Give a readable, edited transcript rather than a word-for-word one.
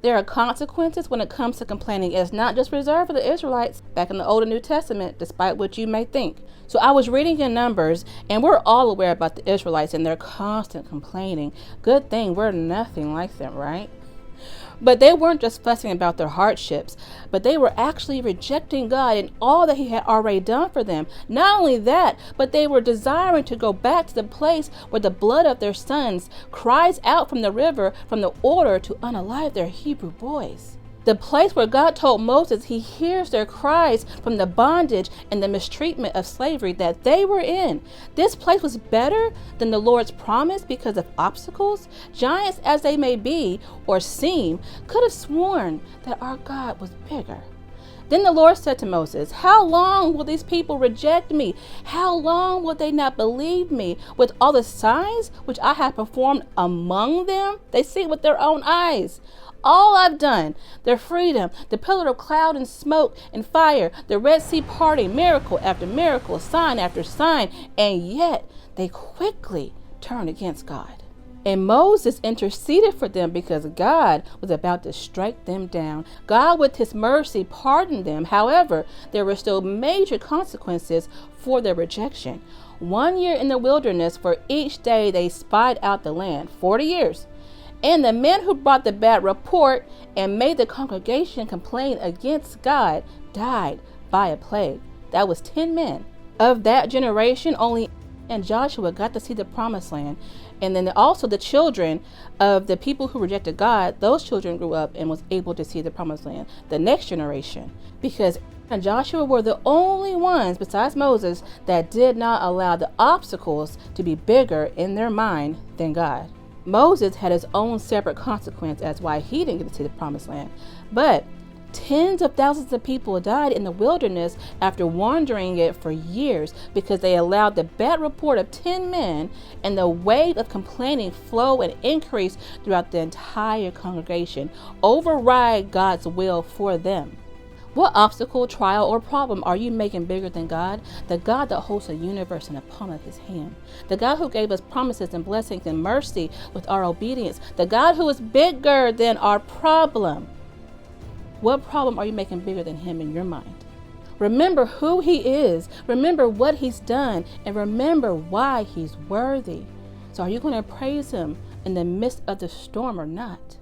There are consequences when it comes to complaining. It's not just reserved for the Israelites back in the Old and New Testament, despite what you may think. So I was reading in Numbers, and we're all aware about the Israelites and their constant complaining. Good thing we're nothing like them, right? But they weren't just fussing about their hardships, but they were actually rejecting God and all that he had already done for them. Not only that, but they were desiring to go back to the place where the blood of their sons cries out from the river from the order to unalive their Hebrew boys. The place where God told Moses he hears their cries from the bondage and the mistreatment of slavery that they were in. This place was better than the Lord's promise because of obstacles. Giants as they may be or seem, could have sworn that our God was bigger. Then the Lord said to Moses, "How long will these people reject me? How long will they not believe me with all the signs which I have performed among them?" They see it with their own eyes. All I've done, their freedom, the pillar of cloud and smoke and fire, the Red Sea parting, miracle after miracle, sign after sign, and yet they quickly turn against God. And Moses interceded for them because God was about to strike them down. God, with his mercy, pardoned them. However, there were still major consequences for their rejection. 1 year in the wilderness for each day they spied out the land, 40 years. And the men who brought the bad report and made the congregation complain against God died by a plague. That was 10 men. Of that generation, only and Joshua got to see the promised land. And then also the children of the people who rejected God, those children grew up and was able to see the promised land, the next generation. Because and Joshua were the only ones besides Moses that did not allow the obstacles to be bigger in their mind than God. Moses had his own separate consequence as why he didn't get to see the promised land. But tens of thousands of people died in the wilderness after wandering it for years because they allowed the bad report of 10 men and the wave of complaining flow and increase throughout the entire congregation, override God's will for them. What obstacle, trial, or problem are you making bigger than God? The God that holds the universe in the palm of his hand. The God who gave us promises and blessings and mercy with our obedience. The God who is bigger than our problem. What problem are you making bigger than him in your mind? Remember who he is. Remember what he's done. And remember why he's worthy. So are you going to praise him in the midst of the storm or not?